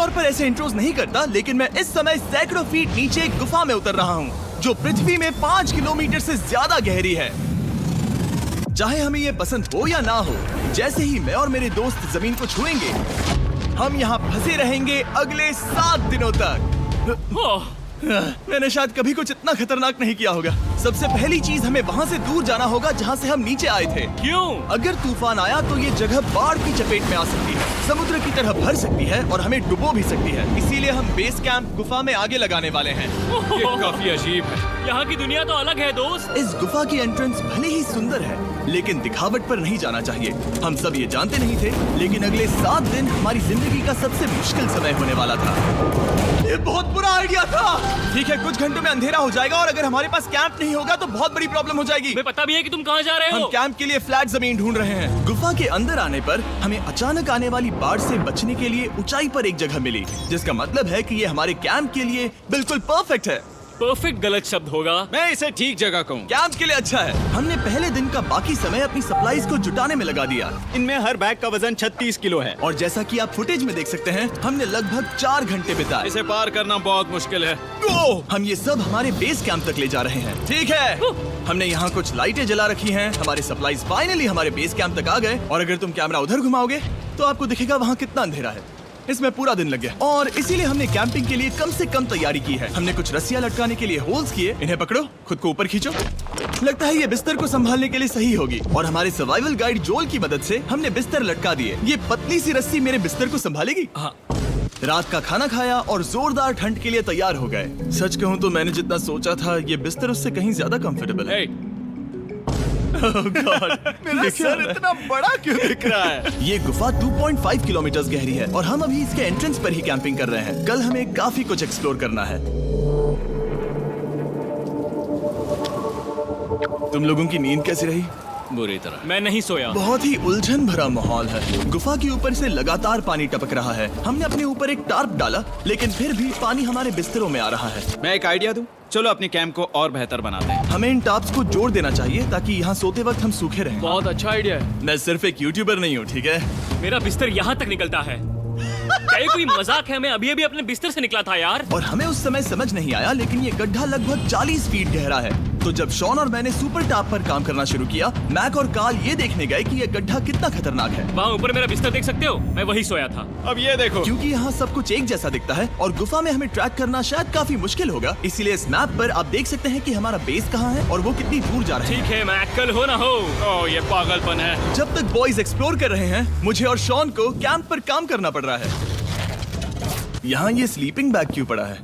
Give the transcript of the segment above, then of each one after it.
आमतौर पर ऐसे इंट्रोज नहीं करता, लेकिन मैं इस समय सैकड़ों फीट नीचे एक गुफा में उतर रहा हूँ जो पृथ्वी में 5 किलोमीटर से ज्यादा गहरी है। चाहे हमें ये पसंद हो या ना हो, जैसे ही मैं और मेरे दोस्त जमीन को छुएंगे, हम यहाँ फंसे रहेंगे अगले 7 दिनों तक। मैंने शायद कभी कुछ इतना खतरनाक नहीं किया होगा। सबसे पहली चीज, हमें वहाँ से दूर जाना होगा जहाँ से हम नीचे आए थे। क्यों? अगर तूफान आया तो ये जगह बाढ़ की चपेट में आ सकती है, समुद्र की तरह भर सकती है और हमें डुबो भी सकती है। इसीलिए हम बेस कैंप गुफा में आगे लगाने वाले हैं। ये काफी अजीब है। यहाँ की दुनिया तो अलग है दोस्त। इस गुफा की एंट्रेंस भले ही सुंदर है, लेकिन दिखावट पर नहीं जाना चाहिए। हम सब ये जानते नहीं थे, लेकिन अगले 7 दिन हमारी जिंदगी का सबसे मुश्किल समय होने वाला था। ये बहुत बुरा आइडिया था। ठीक है, कुछ घंटों में अंधेरा हो जाएगा और अगर हमारे पास कैंप नहीं होगा तो बहुत बड़ी प्रॉब्लम हो जाएगी। तुम्हें पता भी है कि तुम कहाँ जा रहे हम हो? कैंप के लिए फ्लैट जमीन ढूंढ रहे हैं। गुफा के अंदर आने पर हमें अचानक आने वाली बाढ़ से बचने के लिए ऊंचाई पर एक जगह मिली, जिसका मतलब है कि ये हमारे कैंप के लिए बिल्कुल परफेक्ट है। परफेक्ट गलत शब्द होगा। मैं इसे ठीक जगह कहूँ। कैंप के लिए अच्छा है। हमने पहले दिन का बाकी समय अपनी सप्लाईज को जुटाने में लगा दिया। इनमें हर बैग का वजन 36 किलो है। और जैसा कि आप फुटेज में देख सकते हैं, हमने लगभग 4 घंटे बिताए। इसे पार करना बहुत मुश्किल है। हम ये सब हमारे बेस कैंप तक ले जा रहे हैं। ठीक है, हमने यहाँ कुछ लाइटें जला रखी हैं। हमारे सप्लाईज फाइनली हमारे बेस कैंप तक आ गए। और अगर तुम कैमरा उधर घुमाओगे तो आपको दिखेगा वहाँ कितना अंधेरा है। इसमें पूरा दिन लग गया और इसीलिए हमने कैंपिंग के लिए कम से कम तैयारी की है। हमने कुछ रस्सियां लटकाने के लिए होल्स किए। इन्हें पकड़ो, खुद को ऊपर खींचो। लगता है ये बिस्तर को संभालने के लिए सही होगी। और हमारे सर्वाइवल गाइड जोल की मदद से हमने बिस्तर लटका दिए। ये पतली सी रस्सी मेरे बिस्तर को संभालेगी। हाँ। रात का खाना खाया और जोरदार ठंड के लिए तैयार हो गए। सच कहूँ तो मैंने जितना सोचा था, ये बिस्तर उससे कहीं ज्यादा कंफर्टेबल है। Oh God, मेरा सर इतना बड़ा क्यों दिख रहा है? ये गुफा 2.5 किलोमीटर गहरी है और हम अभी इसके एंट्रेंस पर ही कैंपिंग कर रहे हैं। कल हमें काफी कुछ एक्सप्लोर करना है। तुम लोगों की नींद कैसी रही? बुरी तरह। मैं नहीं सोया। बहुत ही उलझन भरा माहौल है। गुफा के ऊपर से लगातार पानी टपक रहा है। हमने अपने ऊपर एक टार्प डाला, लेकिन फिर भी पानी हमारे बिस्तरों में आ रहा है। मैं एक आइडिया दूं? चलो अपने कैंप को और बेहतर बनाते हैं। हमें इन टार्प्स को जोड़ देना चाहिए ताकि यहाँ सोते वक्त हम सूखे रहें। बहुत अच्छा आइडिया है। मैं सिर्फ एक यूट्यूबर नहीं हूँ, ठीक है? मेरा बिस्तर यहाँ तक निकलता है। क्या ये कोई मजाक है? मैं अभी अभी अपने बिस्तर से निकला था यार। और हमें उस समय समझ नहीं आया, लेकिन ये गड्ढा लगभग 40 फीट गहरा है। तो जब शॉन और मैंने सुपर टॉप पर काम करना शुरू किया, मैक और कार्ल ये देखने गए कि ये गड्ढा कितना खतरनाक है। वहाँ ऊपर मेरा बिस्तर देख सकते हो? मैं वही सोया था। अब ये देखो। क्योंकि यहाँ सब कुछ एक जैसा दिखता है और गुफा में हमें ट्रैक करना शायद काफी मुश्किल होगा, इसीलिए इस मैप पर आप देख सकते हैं कि हमारा बेस कहाँ है और वो कितनी दूर जा रहा है। ठीक है, मैं कल हो ना हो। ओह, ये पागलपन है। जब तक बॉयज एक्सप्लोर कर रहे हैं, मुझे और शॉन को कैंप पर काम करना पड़ रहा है। यहाँ ये स्लीपिंग बैग क्यों पड़ा है?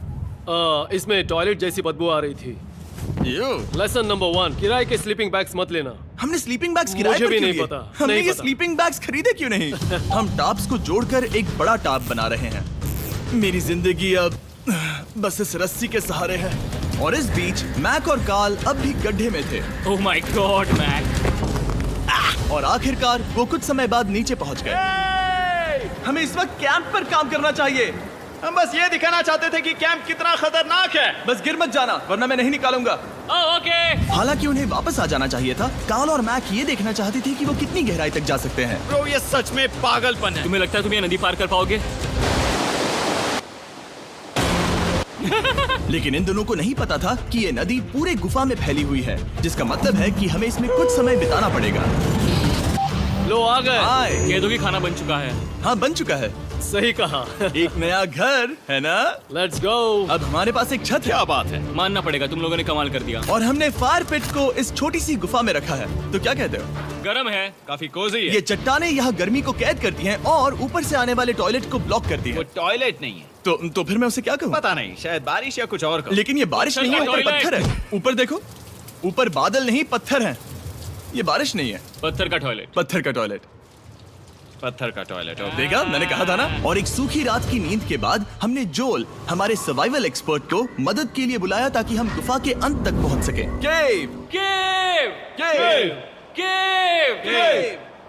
इसमें टॉयलेट जैसी बदबू आ रही थी। लेसन नंबर 1, किराए के स्लीपिंग बैग्स मत लेना। हमने स्लीपिंग बैग्स किराए मुझे पर भी क्यों नहीं लिए? पता, हमने नहीं ये पता। स्लीपिंग बैग्स खरीदे क्यों नहीं? हम टॉप्स को जोड़कर एक बड़ा टॉप बना रहे हैं। मेरी जिंदगी अब बस इस रस्सी के सहारे है। और इस बीच मैक और कार्ल अब भी गड्ढे में थे। Oh my god Mac. और आखिरकार वो कुछ समय बाद नीचे पहुंच गए। हमें इस वक्त कैंप पर काम करना चाहिए। हम बस ये दिखाना चाहते थे कि कैंप कितना खतरनाक है। बस गिर मत जाना, वरना मैं नहीं निकालूंगा। ओके। हालांकि उन्हें वापस आ जाना चाहिए था। कार्ल और मैक ये देखना चाहते थे कि वो कितनी गहराई तक जा सकते हैं। ब्रो, ये सच में पागलपन है। तुम्हें लगता है तुम ये नदी पार कर पाओगे? लेकिन इन दोनों को नहीं पता था कि ये नदी पूरे गुफा में फैली हुई है, जिसका मतलब है कि हमें इसमें कुछ समय बिताना पड़ेगा। लो आ गए। हाय। कह दो कि खाना बन चुका है। हाँ, बन चुका है। सही कहा। एक नया घर है ना? Let's go. अब हमारे पास एक छत है। क्या बात है। मानना पड़ेगा, तुम लोगों ने कमाल कर दिया। और हमने फायर पिट को इस छोटी सी गुफा में रखा है। तो क्या कहते हो? गरम है। काफी कोजी है। ये चट्टानें यहाँ गर्मी को कैद करती हैं और ऊपर से आने वाले टॉयलेट को ब्लॉक करती वो हैं। टॉयलेट नहीं है। तो फिर मैं उसे क्या कहूँ? पता नहीं, शायद बारिश या कुछ और कहूं। लेकिन ये बारिश नहीं है, ऊपर टॉयलेट। पत्थर है। ऊपर देखो, ऊपर बादल नहीं पत्थर हैं। ये बारिश नहीं है, पत्थर का टॉयलेट। पत्थर का टॉयलेट। पत्थर का टॉयलेट। देखा, मैंने कहा था ना। और एक सूखी रात की नींद के बाद हमने जोल, हमारे सर्वाइवल एक्सपर्ट को मदद के लिए बुलाया ताकि हम गुफा के अंत तक पहुंच सके। केव, केव, केव, केव, केव,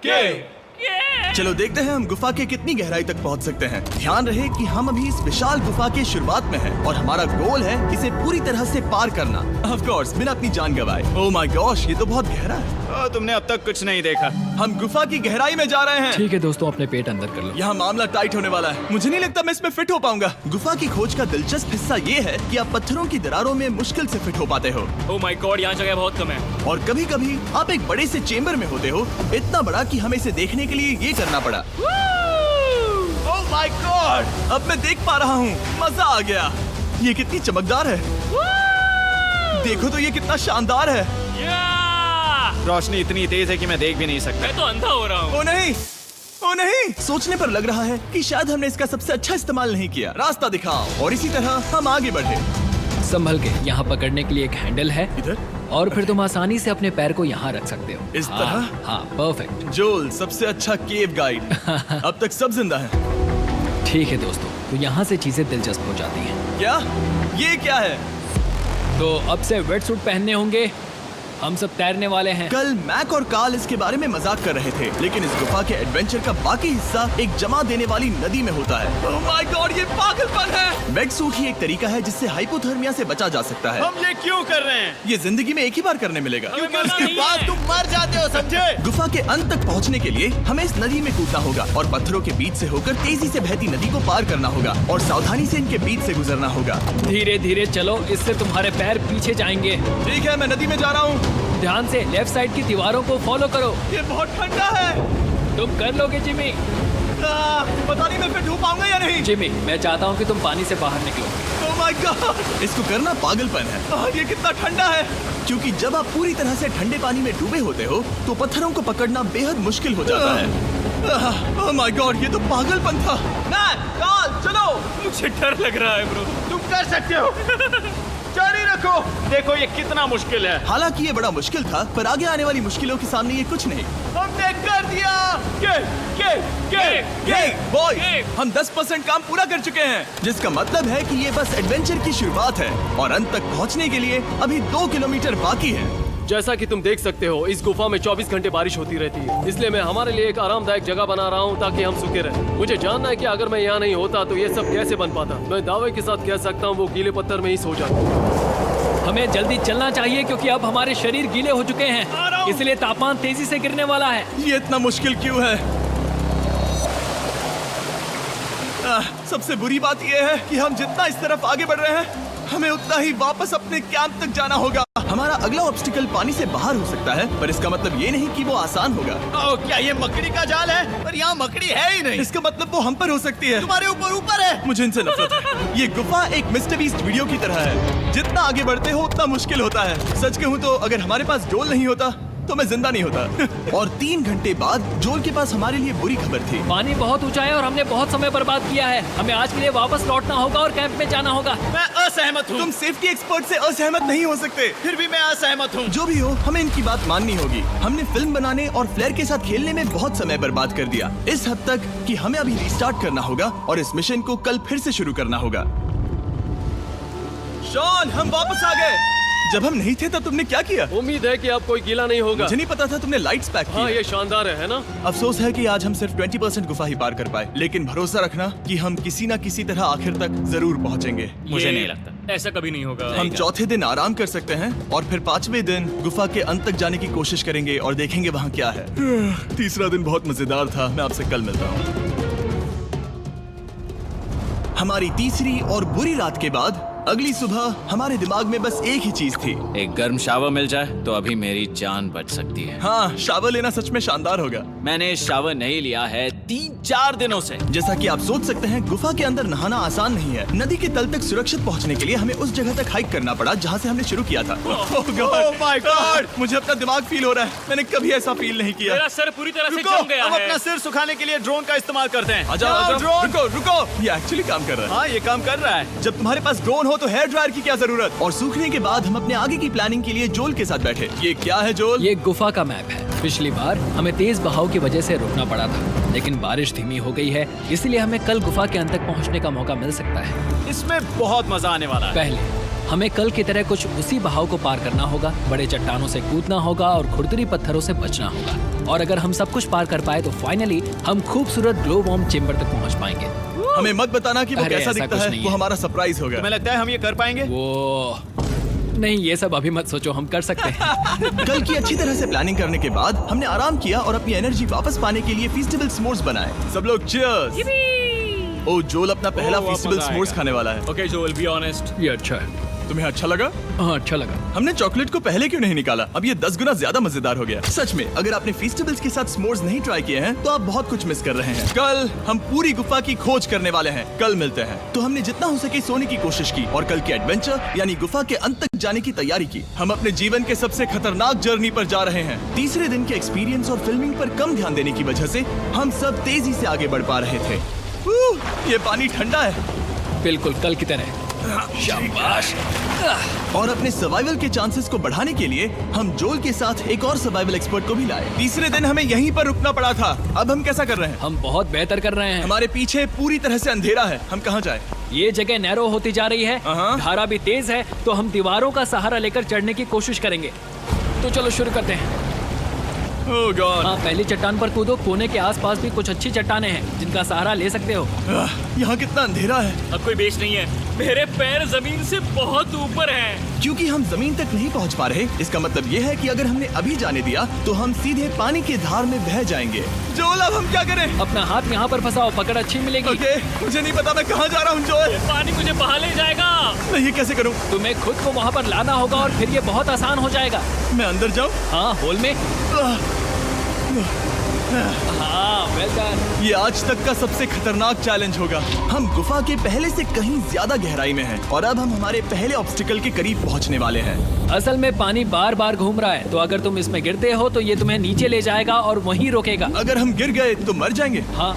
केव। केव। चलो देखते हैं हम गुफा के कितनी गहराई तक पहुंच सकते हैं। ध्यान रहे कि हम अभी इस विशाल गुफा के शुरुआत में हैं और हमारा गोल है इसे पूरी तरह से पार करना। ऑफ कोर्स, बिना अपनी जान गंवाए। ओह माय गॉश, ये तो बहुत गहरा है। तुमने अब तक कुछ नहीं देखा। हम गुफा की गहराई में जा रहे हैं। ठीक है दोस्तों, अपने पेट अंदर कर लो। यहाँ मामला टाइट होने वाला है। मुझे नहीं लगता मैं इसमें फिट हो पाऊंगा। गुफा की खोज का दिलचस्प हिस्सा ये है कि आप पत्थरों की दरारों में मुश्किल से फिट हो पाते हो, ओह माय गॉड, यहाँ जगह बहुत कम है। और कभी कभी आप एक बड़े से चेम्बर में होते हो, इतना बड़ा कि हमें इसे देखने के लिए ये करना पड़ा। ओह माय गॉड, अब मैं देख पा रहा हूँ। मजा आ गया। ये कितनी चमकदार है। देखो तो ये कितना शानदार है। रोशनी इतनी तेज है कि मैं देख भी नहीं सकता। मैं तो अंधा हो रहा हूँ। ओ नहीं, ओ नहीं, सोचने पर लग रहा है कि शायद हमने इसका सबसे अच्छा इस्तेमाल नहीं किया। रास्ता दिखाओ। और इसी तरह हम आगे बढ़े। संभल के, यहाँ पकड़ने के लिए एक हैंडल है इधर और फिर तुम आसानी से अपने पैर को यहाँ रख सकते हो। इस हाँ, तरह? हाँ, परफेक्ट। जोल सबसे अच्छा केव गाइड। अब तक सब जिंदा हैं। ठीक है दोस्तों, तो यहाँ से चीजें दिलचस्प हो जाती हैं। क्या? ये क्या है? तो अब से वेट सूट पहनने होंगे। हम सब तैरने वाले हैं। कल मैक और कार्ल इसके बारे में मजाक कर रहे थे, लेकिन इस गुफा के एडवेंचर का बाकी हिस्सा एक जमा देने वाली नदी में होता है। ओह माय गॉड, ये पागलपन है। वेट सूट ही एक तरीका है जिससे हाइपोथर्मिया से बचा जा सकता है। हम ये क्यों कर रहे हैं? ये जिंदगी में एक ही बार करने मिलेगा। क्योंकि उसके बाद तुम मर जाते हो, समझे? गुफा के अंत तक पहुंचने के लिए हमें इस नदी में कूदना होगा और पत्थरों के बीच से होकर तेजी से बहती नदी को पार करना होगा और सावधानी से इनके बीच से गुजरना होगा। धीरे धीरे चलो, इससे तुम्हारे पैर पीछे जाएंगे। ठीक है, मैं नदी में जा रहा हूँ। ध्यान से लेफ्ट साइड की दीवारों को फॉलो करो। ये बहुत ठंडा है। तुम कर लोगे जिमी। पता नहीं मैं फिर डूब पाऊंगा या नहीं। जिमी, मैं चाहता हूँ कि तुम पानी से बाहर निकलो। ओह माय गॉड, इसको करना पागलपन है। ये कितना ठंडा है। क्योंकि जब आप पूरी तरह से ठंडे पानी में डूबे होते हो तो पत्थरों को पकड़ना बेहद मुश्किल हो जाता है। ओह माय गॉड, ये तो पागलपन था। मैक, कार्ल, चलो। मुझे डर लग रहा है ब्रो। तुम कर सकते हो। जारी रखो। देखो ये कितना मुश्किल है। हालांकि ये बड़ा मुश्किल था, पर आगे आने वाली मुश्किलों के सामने ये कुछ नहीं। हमने कर दिया। बॉय, हम 10% काम पूरा कर चुके हैं, जिसका मतलब है कि ये बस एडवेंचर की शुरुआत है और अंत तक पहुंचने के लिए अभी 2 किलोमीटर बाकी है। जैसा कि तुम देख सकते हो, इस गुफा में 24 घंटे बारिश होती रहती है, इसलिए मैं हमारे लिए एक आरामदायक जगह बना रहा हूँ ताकि हम सूखे रहें। मुझे जानना है कि अगर मैं यहाँ नहीं होता तो ये सब कैसे बन पाता। मैं दावे के साथ कह सकता हूँ वो गीले पत्थर में ही सो जाते। हमें जल्दी चलना चाहिए क्योंकि अब हमारे शरीर गीले हो चुके हैं, इसलिए तापमान तेजी से गिरने वाला है। ये इतना मुश्किल क्यों है? सबसे बुरी बात यह है कि हम जितना इस तरफ आगे बढ़ रहे हैं, हमें उतना ही वापस अपने कैंप तक जाना होगा। हमारा अगला ऑब्स्टिकल पानी से बाहर हो सकता है, पर इसका मतलब ये नहीं कि वो आसान होगा। ओह, क्या ये मकड़ी का जाल है? पर यहाँ मकड़ी है ही नहीं। इसका मतलब वो हम पर हो सकती है। तुम्हारे ऊपर है। मुझे इनसे नफरत है। ये गुफा एक मिस्टर बीस्ट वीडियो की तरह है। जितना आगे बढ़ते हो उतना मुश्किल होता है। सच कहूँ तो अगर हमारे पास जोल नहीं होता तो मैं जिंदा नहीं होता। और 3 घंटे बाद जोल के पास हमारे लिए बुरी खबर थी। पानी बहुत ऊंचा है और हमने बहुत समय बर्बाद किया है। हमें आज के लिए वापस लौटना होगा और कैंप में जाना होगा। मैं असहमत हूँ। तुम सेफ्टी एक्सपर्ट से असहमत नहीं हो सकते। फिर भी मैं असहमत हूँ। जो भी हो, हमें इनकी बात माननी होगी। हमने फिल्म बनाने और फ्लेयर के साथ खेलने में बहुत समय बर्बाद कर दिया, इस हद तक कि हमें अभी रिस्टार्ट करना होगा और इस मिशन को कल फिर से शुरू करना होगा। शॉन, हम वापस आ गए। जब हम नहीं थे तब तुमने क्या किया? उम्मीद है कि अब कोई गीला नहीं होगा। मुझे नहीं पता था तुमने लाइट्स पैक की। हाँ, ये शानदार है ना? अफसोस है कि आज हम सिर्फ 20% गुफा ही पार कर पाए, लेकिन भरोसा रखना कि हम किसी न किसी तरह आखिर तक जरूर पहुंचेंगे। मुझे नहीं लगता ऐसा कभी नहीं होगा। हम चौथे दिन आराम कर सकते हैं और फिर 5वें दिन गुफा के अंत तक जाने की कोशिश करेंगे और देखेंगे वहाँ क्या है। तीसरा दिन बहुत मजेदार था। मैं आपसे कल मिलता हूँ। हमारी तीसरी और बुरी रात के बाद अगली सुबह हमारे दिमाग में बस एक ही चीज थी। एक गर्म शावर मिल जाए तो अभी मेरी जान बच सकती है। हाँ, शावर लेना सच में शानदार होगा। मैंने शावर नहीं लिया है 3-4 दिनों से। जैसा कि आप सोच सकते हैं, गुफा के अंदर नहाना आसान नहीं है। नदी के तल तक सुरक्षित पहुंचने के लिए हमें उस जगह तक हाइक करना पड़ा जहां से हमने शुरू किया था। Oh my God! मुझे अपना दिमाग फील हो रहा है। मैंने कभी ऐसा फील नहीं किया। मेरा सर पूरी तरह से रुको, जम गया हम है। अपना सिर सुखाने के लिए ड्रोन का इस्तेमाल करते हैं। आजाओ, ड्रोन। रुको रुको, ये एक्चुअली काम कर रहा है। हाँ, ये काम कर रहा है। जब तुम्हारे पास ड्रोन हो तो हेयर ड्रायर की क्या जरूरत। और सूखने के बाद हम अपने आगे की प्लानिंग के लिए जोल के साथ बैठे। ये क्या है जोल? ये गुफा का मैप है। पिछली बार हमें तेज बहाव की वजह से रुकना पड़ा था, लेकिन बारिश धीमी हो गई है, इसलिए हमें कल गुफा के अंत तक पहुंचने का मौका मिल सकता है। इसमें बहुत मजा आने वाला है। पहले हमें कल की तरह कुछ उसी बहाव को पार करना होगा, बड़े चट्टानों से कूदना होगा और खुरदुरी पत्थरों से बचना होगा। और अगर हम सब कुछ पार कर पाए तो फाइनली हम खूबसूरत ग्लो वार्म चेम्बर तक पहुंच पाएंगे। हमें मत बताना कि वो अरे, कैसा ऐसा दिखता कुछ है। नहीं वो है। हमारा सरप्राइज होगा। तुम्हें लगता है हम ये कर पाएंगे? वो नहीं, ये सब अभी मत सोचो, हम कर सकते हैं। कल की अच्छी तरह से प्लानिंग करने के बाद हमने आराम किया और अपनी एनर्जी वापस पाने के लिए फीस्टेबल s'mores बनाए। सब लोग चीयर्स। ओ जोल अपना पहला वो फीस्टेबल मजा s'mores आएगा। खाने वाला है। Okay Joel, be honest. ये अच्छा है। तुम्हें अच्छा लगा? हाँ, अच्छा लगा। हमने चॉकलेट को पहले क्यों नहीं निकाला? अब ये 10 गुना ज्यादा मजेदार हो गया। सच में, अगर आपने फीस्टेबल्स के साथ s'mores नहीं ट्राई किए हैं तो आप बहुत कुछ मिस कर रहे हैं। कल हम पूरी गुफा की खोज करने वाले हैं। कल मिलते हैं। तो हमने जितना हो सके सोने की कोशिश की और कल के एडवेंचर यानी गुफा के अंत तक जाने की तैयारी की। हम अपने जीवन के सबसे खतरनाक जर्नी पर जा रहे हैं। तीसरे दिन के एक्सपीरियंस और फिल्मिंग पर कम ध्यान देने की वजह से हम सब तेजी से आगे बढ़ पा रहे थे। ये पानी ठंडा है। बिल्कुल कल की तरह। शाबाश। और अपने सर्वाइवल के चांसेस को बढ़ाने के लिए हम जोल के साथ एक और सर्वाइवल एक्सपर्ट को भी लाए। तीसरे दिन हमें यहीं पर रुकना पड़ा था। अब हम कैसा कर रहे हैं? हम बहुत बेहतर कर रहे हैं। हमारे पीछे पूरी तरह से अंधेरा है। हम कहाँ जाए? ये जगह नैरो होती जा रही है, धारा भी तेज है, तो हम दीवारों का सहारा लेकर चढ़ने की कोशिश करेंगे। तो चलो शुरू करते हैं। Oh God! हाँ, पहली चट्टान पर कूदो। कोने के आसपास भी कुछ अच्छी चट्टानें हैं जिनका सहारा ले सकते हो। यहाँ कितना अंधेरा है। अब कोई बेस नहीं है। मेरे पैर जमीन से बहुत ऊपर हैं। क्योंकि हम जमीन तक नहीं पहुँच पा रहे, इसका मतलब ये है कि अगर हमने अभी जाने दिया तो हम सीधे पानी की धार में बह जाएंगे। जोल, अब हम क्या करें? अपना हाथ यहाँ पर फंसाओ, पकड़ अच्छी मिलेगी। ओके, मुझे नहीं पता मैं कहाँ जा रहा हूँ जोल। पानी मुझे बहा ले जाएगा। मैं ये कैसे करूँ? तुम्हें खुद को वहाँ पर लाना होगा और फिर ये बहुत आसान हो जाएगा। मैं अंदर जाऊँ? हाँ, होल में। हाँ, वेल डन। ये आज तक का सबसे खतरनाक चैलेंज होगा। हम गुफा के पहले से कहीं ज्यादा गहराई में हैं और अब हम हमारे पहले ऑब्स्टिकल के करीब पहुंचने वाले हैं। असल में पानी बार बार घूम रहा है, तो अगर तुम इसमें गिरते हो तो ये तुम्हें नीचे ले जाएगा और वहीं रोकेगा। अगर हम गिर गए तो मर जाएंगे। हाँ,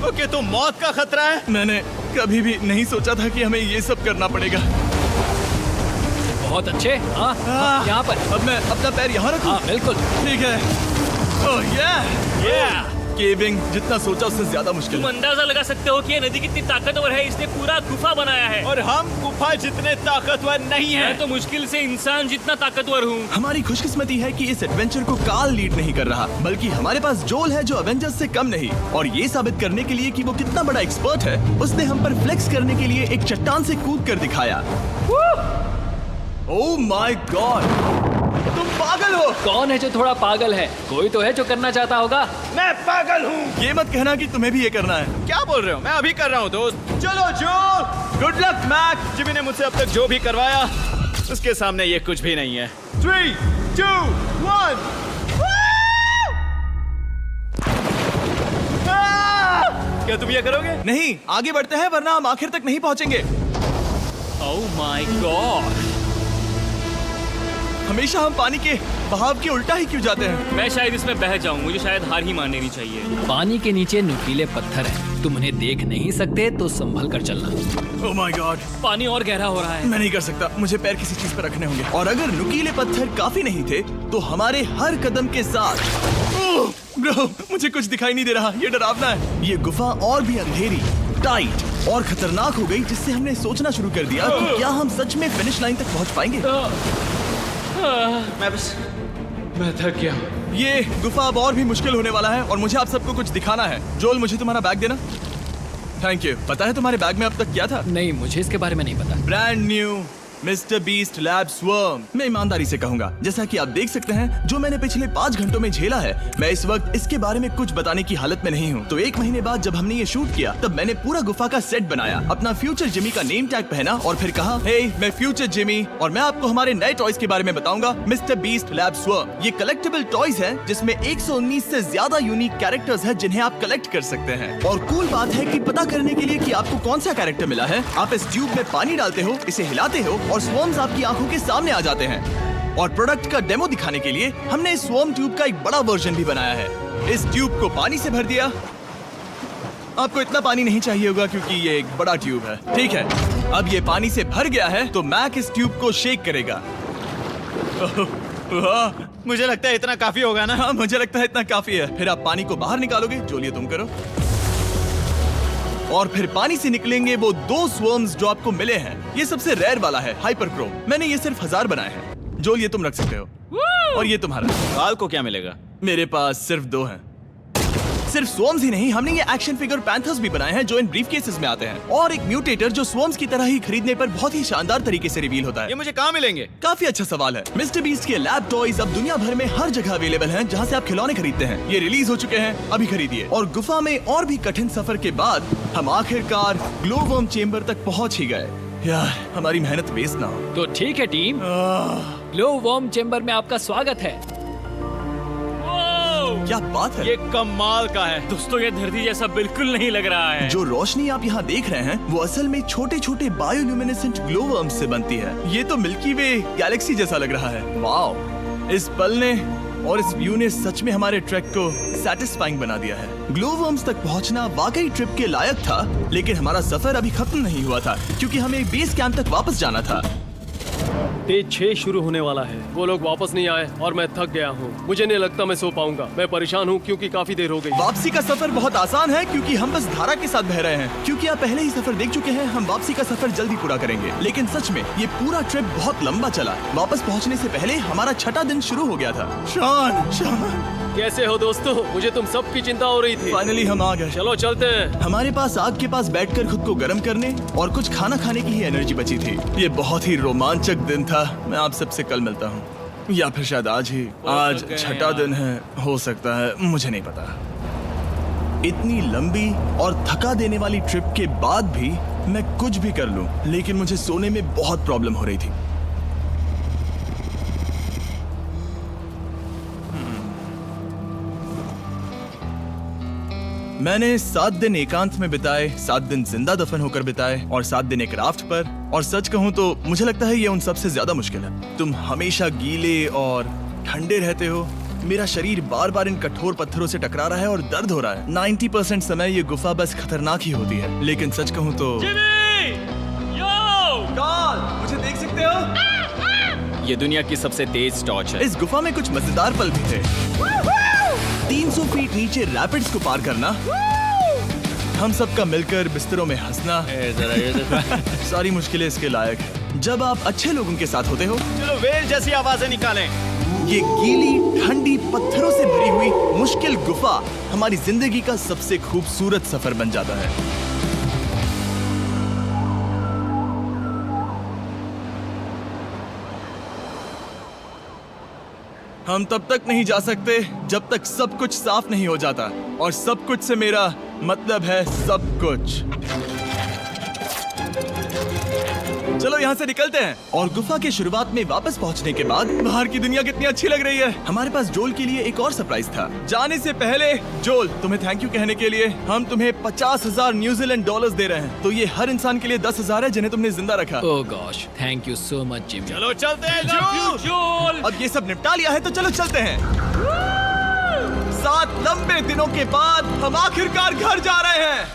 ओके, तो मौत का खतरा है। मैंने कभी भी नहीं सोचा था कि हमें ये सब करना पड़ेगा। बहुत अच्छे। हाँ, हाँ, यहाँ पर। अब मैं अपना पैर यहाँ रखूं? हाँ, बिल्कुल। ठीक है। ओह yeah! केविंग जितना सोचा उससे ज्यादा मुश्किल तुम है। अंदाजा लगा सकते हो कि ये नदी कितनी ताकतवर है। इसने पूरा गुफा बनाया है। और हम गुफा जितने ताकतवर नहीं मैं हैं। तो मुश्किल से इंसान जितना ताकतवर हूँ। हमारी खुशकिस्मती है कि इस एडवेंचर को काल लीड नहीं कर रहा, बल्कि हमारे पास जोल है जो अवेंजर्स से कम नहीं। और ये साबित करने के लिए कि वो कितना बड़ा एक्सपर्ट है, उसने हम पर फ्लेक्स करने के लिए एक चट्टान से कूद कर दिखाया। ओह माय गॉड, तुम पागल हो। कौन है जो थोड़ा पागल है? कोई तो है जो करना चाहता होगा। मैं पागल हूँ। ये मत कहना कि तुम्हें भी ये करना है। क्या बोल रहे हो? मैं अभी कर रहा हूँ दोस्त। चलो जो, गुड लक मैक। जिमी ने मुझसे अब तक जो भी करवाया उसके सामने ये कुछ भी नहीं है। 3, 2, 1। क्या तुम ये करोगे? नहीं, आगे बढ़ते हैं वरना हम आखिर तक नहीं पहुंचेंगे। ओह माय गॉड। हमेशा हम पानी के बहाव के उल्टा ही क्यों जाते हैं? मैं शायद इसमें बह जाऊं। मुझे शायद हार ही मान लेनी चाहिए। पानी के नीचे नुकीले पत्थर हैं। तुम उन्हें देख नहीं सकते तो संभल कर चलना। ओह माय गॉड, पानी और गहरा हो रहा है। मैं नहीं कर सकता। मुझे पैर किसी चीज पर रखने होंगे। और अगर नुकीले पत्थर काफी नहीं थे तो हमारे हर कदम के साथ ब्रो, मुझे कुछ दिखाई नहीं दे रहा। ये डरावना है। ये गुफा और भी अंधेरी, टाइट और खतरनाक हो गई, जिससे हमने सोचना शुरू कर दिया कि क्या हम सच में फिनिश लाइन तक पहुंच पाएंगे। मैं थक गया। ये गुफा अब और भी मुश्किल होने वाला है और मुझे आप सबको कुछ दिखाना है। जोल, मुझे तुम्हारा बैग देना। Thank you. पता है तुम्हारे बैग में अब तक क्या था? नहीं, मुझे इसके बारे में नहीं पता। Brand new mister beast lab swarm. मैं ईमानदारी से कहूंगा, जैसा कि आप देख सकते हैं, जो मैंने पिछले 5 घंटों में झेला है, मैं इस वक्त इसके बारे में कुछ बताने की हालत में नहीं हूँ। तो 1 महीने बाद जब हमने ये शूट किया, तब मैंने पूरा गुफा का सेट बनाया, अपना फ्यूचर जिमी का नेम टैग पहना और फिर कहा, हे मैं फ्यूचर जिमी और मैं आपको हमारे नए टॉयज के बारे में बताऊंगा, मिस्टर बीस्ट लैब स्वर्म। ये कलेक्टेबल टॉयज हैं जिसमें 119 से ज्यादा यूनिक कैरेक्टर्स हैं जिन्हें आप कलेक्ट कर सकते हैं। और कूल बात है कि पता करने के लिए कि आपको कौन सा कैरेक्टर मिला है, आप इस ट्यूब में पानी डालते हो, इसे हिलाते हो और स्वर्म्स आपकी आंखों के सामने आ जाते हैं। और प्रोडक्ट का डेमो दिखाने के लिए हमने इस स्वॉर्म ट्यूब का एक बड़ा वर्जन भी बनाया है। इस ट्यूब को पानी से भर दिया। आपको इतना पानी नहीं चाहिए होगा क्योंकि ये एक बड़ा ट्यूब है। ठीक है, अब ये पानी से भर गया है तो मैक इस ट्यूब को शेक करेगा। मुझे लगता है इतना काफी होगा ना? हाँ, मुझे लगता है इतना काफी है। फिर आप पानी को बाहर निकालोगे। जोलिए, तुम करो। और फिर पानी से निकलेंगे वो 2 स्वर्म्स जो आपको मिले हैं। ये सबसे रेयर वाला है, हाइपरक्रोम। मैंने ये सिर्फ 1000 बनाए हैं। जोल, ये तुम रख सकते हो। और ये तुम्हारा। काल को क्या मिलेगा? मेरे पास सिर्फ 2 हैं। सिर्फ स्वॉर्म्स ही नहीं, हमने ये एक्शन फिगर पैंथर्स भी बनाए हैं जो इन ब्रीफ केसेस में आते हैं, और एक म्यूटेटर जो स्वॉर्म्स की तरह ही खरीदने पर बहुत ही शानदार तरीके से रिवील होता ये है। मुझे कहाँ मिलेंगे? काफी अच्छा सवाल है। मिस्टर बीस्ट के लैब टॉयज अब दुनिया भर में हर जगह अवेलेबल हैं जहां से आप खिलौने खरीदते हैं। ये रिलीज हो चुके हैं, अभी खरीदिए। और गुफा में और भी कठिन सफर के बाद हम आखिरकार ग्लो वर्म चेम्बर तक पहुंच ही गए। यार, हमारी मेहनत वेस्ट ना हो। तो ठीक है टीम, ग्लो वर्म चेम्बर में आपका स्वागत है। क्या बात है! ये कमाल का है। दोस्तों ये धरती जैसा बिल्कुल नहीं लग रहा है। जो रोशनी आप यहाँ देख रहे हैं वो असल में छोटे छोटे बायोल्यूमिनेसेंट ग्लो वर्म्स से बनती है। ये तो मिल्की वे गैलेक्सी जैसा लग रहा है। वाओ! इस पल ने और इस व्यू ने सच में हमारे ट्रैक को सैटिस्फाइंग बना दिया है। ग्लो वर्म्स तक पहुंचना वाकई ट्रिप के लायक था, लेकिन हमारा सफर अभी खत्म नहीं हुआ था क्योंकि हमें बेस कैंप तक वापस जाना था। डे 6 शुरू होने वाला है। वो लोग वापस नहीं आए और मैं थक गया हूँ। मुझे नहीं लगता मैं सो पाऊंगा। मैं परेशान हूँ क्योंकि काफी देर हो गई। वापसी का सफर बहुत आसान है क्योंकि हम बस धारा के साथ बह रहे हैं। क्योंकि आप पहले ही सफर देख चुके हैं, हम वापसी का सफर जल्दी पूरा करेंगे। लेकिन सच में ये पूरा ट्रिप बहुत लंबा चला। वापस पहुंचने से पहले हमारा 6वां दिन शुरू हो गया था। शान, कैसे हो दोस्तों? मुझे तुम सबकी चिंता हो रही थी। फाइनली हम आ गए। चलो चलते हैं। हमारे पास आग के पास बैठकर खुद को गर्म करने और कुछ खाना खाने की ही एनर्जी बची थी। ये बहुत ही रोमांचक दिन था। मैं आप सबसे कल मिलता हूँ, या फिर शायद आज ही। आज 6वां दिन है, हो सकता है, मुझे नहीं पता। इतनी लंबी और थका देने वाली ट्रिप के बाद भी मैं कुछ भी कर लूं, लेकिन मुझे सोने में बहुत प्रॉब्लम हो रही थी। मैंने 7 दिन एकांत में बिताए, 7 दिन जिंदा दफन होकर बिताए और 7 दिन एक राफ्ट पर। और सच कहूं तो मुझे लगता है ये उन सबसे ज्यादा मुश्किल है। तुम हमेशा गीले और ठंडे रहते हो। मेरा शरीर बार बार इन कठोर पत्थरों से टकरा रहा है और दर्द हो रहा है। 90% समय ये गुफा बस खतरनाक ही होती है। लेकिन सच कहूं तो मुझे देख सकते हो? ये दुनिया की सबसे तेज टॉर्च है। इस गुफा में कुछ मजेदार पल भी थे। 300 फीट नीचे रैपिड्स को पार करना, हम सबका मिलकर बिस्तरों में हंसना, सारी मुश्किलें इसके लायक है जब आप अच्छे लोगों के साथ होते हो। चलो वेल जैसी आवाजें निकालें। ये गीली ठंडी पत्थरों से भरी हुई मुश्किल गुफा हमारी जिंदगी का सबसे खूबसूरत सफर बन जाता है। हम तब तक नहीं जा सकते जब तक सब कुछ साफ नहीं हो जाता, और सब कुछ से मेरा मतलब है सब कुछ। चलो यहाँ से निकलते हैं। और गुफा के शुरुआत में वापस पहुँचने के बाद बाहर की दुनिया कितनी अच्छी लग रही है। हमारे पास जोल के लिए एक और सरप्राइज था। जाने से पहले जोल, तुम्हें थैंक यू कहने के लिए हम तुम्हें 50,000 न्यूजीलैंड डॉलर्स दे रहे हैं। तो ये हर इंसान के लिए 10,000 है जिन्हें तुमने जिंदा रखा। Oh gosh, thank you so much Jimmy. चलो चलते हैं जोल। अब ये सब निपटा लिया है तो चलो चलते हैं। 7 लंबे दिनों के बाद हम आखिरकार घर जा रहे हैं।